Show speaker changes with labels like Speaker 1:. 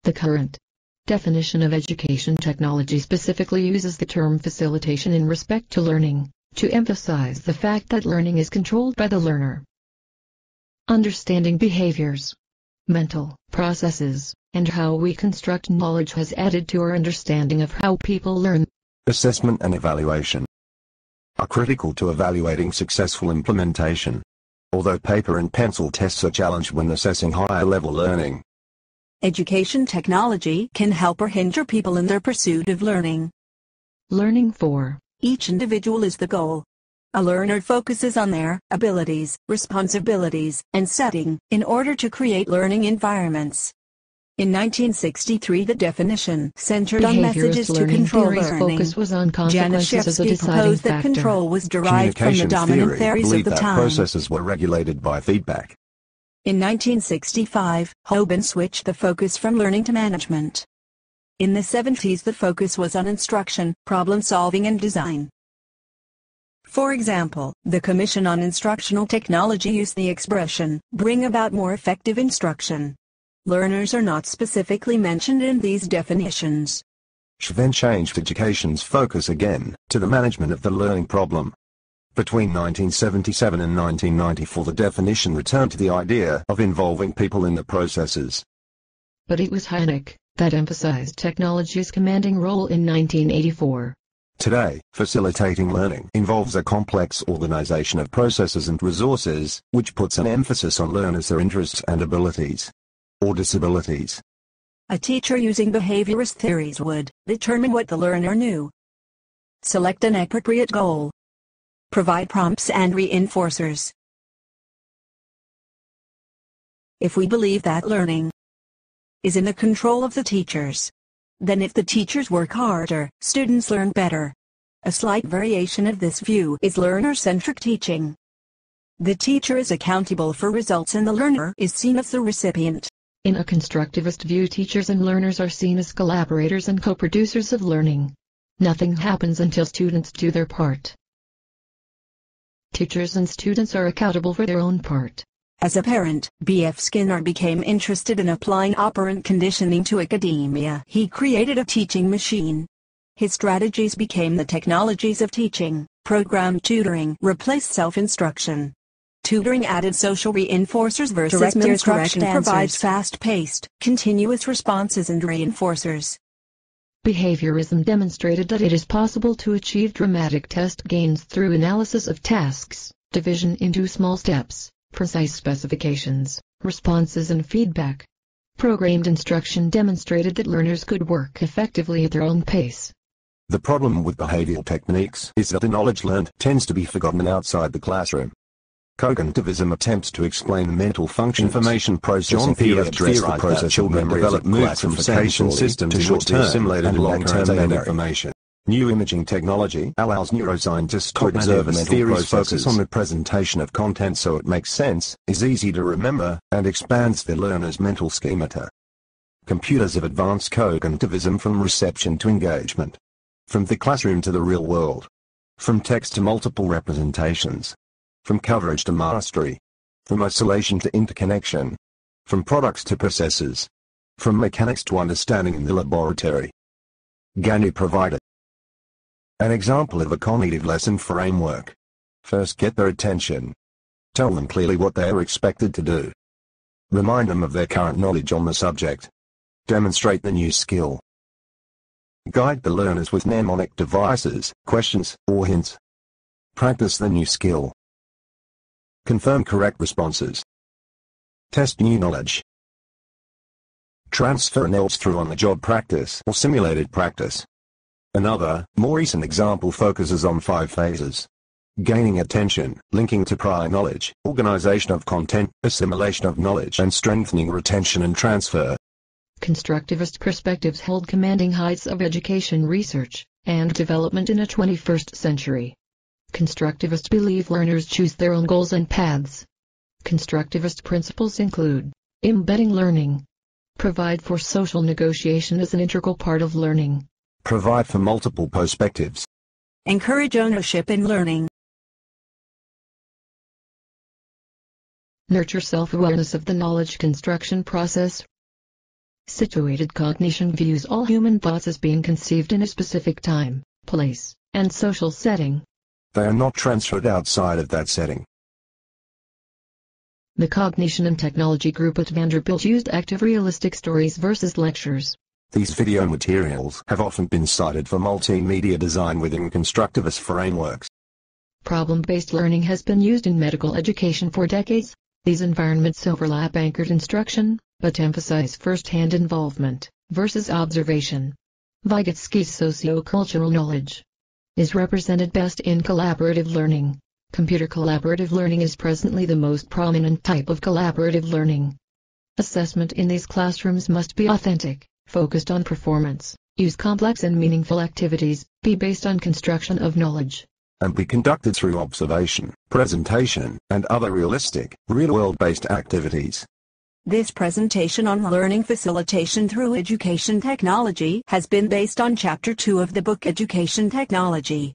Speaker 1: The current definition of education technology specifically uses the term facilitation in respect to learning, to emphasize the fact that learning is controlled by the learner. Understanding behaviors, mental processes, and how we construct knowledge has added to our understanding of how people learn.
Speaker 2: Assessment and evaluation are critical to evaluating successful implementation, although paper and pencil tests are challenged when assessing higher-level learning.
Speaker 3: Education technology can help or hinder people in their pursuit of learning.
Speaker 1: Learning for
Speaker 3: each individual is the goal. A learner focuses on their abilities, responsibilities, and setting in order to create learning environments. In 1963, the definition centered on messages to control learning.
Speaker 1: Focus was on consequences as a deciding
Speaker 3: proposed that
Speaker 1: factor.
Speaker 3: control was derived from the dominant theories of the time.
Speaker 2: Processes were regulated by feedback.
Speaker 3: In 1965, Hoban switched the focus from learning to management. In the 70s, the focus was on instruction, problem solving, and design. For example, the Commission on Instructional Technology used the expression, "bring about more effective instruction." Learners are not specifically mentioned in these definitions.
Speaker 2: She then changed education's focus again, to the management of the learning problem. Between 1977 and 1994, the definition returned to the idea of involving people in the processes.
Speaker 1: But it was Hynek that emphasized technology's commanding role in 1984.
Speaker 2: Today, facilitating learning involves a complex organization of processes and resources, which puts an emphasis on learners' their interests and abilities, or disabilities.
Speaker 3: A teacher using behaviorist theories would determine what the learner knew, select an appropriate goal, provide prompts and reinforcers. If we believe that learning is in the control of the teachers, then if the teachers work harder, students learn better. A slight variation of this view is learner-centric teaching. The teacher is accountable for results and the learner is seen as the recipient.
Speaker 1: In a constructivist view, teachers and learners are seen as collaborators and co-producers of learning. Nothing happens until students do their part. Teachers and students are accountable for their own part.
Speaker 3: As a parent, B.F. Skinner became interested in applying operant conditioning to academia. He created a teaching machine. His strategies became the technologies of teaching. Programmed tutoring replaced self-instruction. Tutoring added social reinforcers versus
Speaker 4: Direct
Speaker 3: mere
Speaker 4: instruction
Speaker 3: instruction provides
Speaker 4: answers.
Speaker 3: fast-paced, continuous responses and reinforcers.
Speaker 1: Behaviorism demonstrated that it is possible to achieve dramatic test gains through analysis of tasks, division into small steps, precise specifications, responses and feedback. Programmed instruction demonstrated that learners could work effectively at their own pace.
Speaker 2: The problem with behavioral techniques is that the knowledge learned tends to be forgotten outside the classroom. Cognitivism attempts to explain the mental function information processing theory address the process of memory developed moved from classification system to short-term assimilated and long-term data information. New imaging technology allows neuroscientists to observe and theories focus on the presentation of content so it makes sense, is easy to remember, and expands the learner's mental schemata. Computers have advanced cognitivism from reception to engagement, from the classroom to the real world, from text to multiple representations, from coverage to mastery, from isolation to interconnection, from products to processes, from mechanics to understanding in the laboratory. Ganu provided an example of a cognitive lesson framework. First, get their attention. Tell them clearly what they are expected to do. Remind them of their current knowledge on the subject. Demonstrate the new skill. Guide the learners with mnemonic devices, questions, or hints. Practice the new skill. Confirm correct responses. Test new knowledge. Transfer knowledge through on-the-job practice or simulated practice. Another, more recent example focuses on 5 phases. Gaining attention, linking to prior knowledge, organization of content, assimilation of knowledge, and strengthening retention and transfer.
Speaker 1: Constructivist perspectives hold commanding heights of education research and development in a 21st century. Constructivists believe learners choose their own goals and paths. Constructivist principles include embedding learning, provide for social negotiation as an integral part of learning,
Speaker 2: Provide for multiple perspectives,
Speaker 3: Encourage ownership in learning,
Speaker 1: nurture self-awareness of the knowledge construction process, Situated cognition views all human thoughts as being conceived in a specific time, place, and social setting.
Speaker 2: They are not transferred outside of that setting.
Speaker 1: The Cognition and Technology group at Vanderbilt used active realistic stories versus lectures.
Speaker 2: These video materials have often been cited for multimedia design within constructivist frameworks.
Speaker 1: Problem-based learning has been used in medical education for decades. These environments overlap anchored instruction, but emphasize first-hand involvement versus observation. Vygotsky's sociocultural knowledge is represented best in collaborative learning. Computer collaborative learning is presently the most prominent type of collaborative learning. Assessment in these classrooms must be authentic, focused on performance, use complex and meaningful activities, be based on construction of knowledge,
Speaker 2: and be conducted through observation, presentation, and other realistic, real-world-based activities.
Speaker 3: This presentation on learning facilitation through education technology has been based on Chapter 2 of the book Education Technology.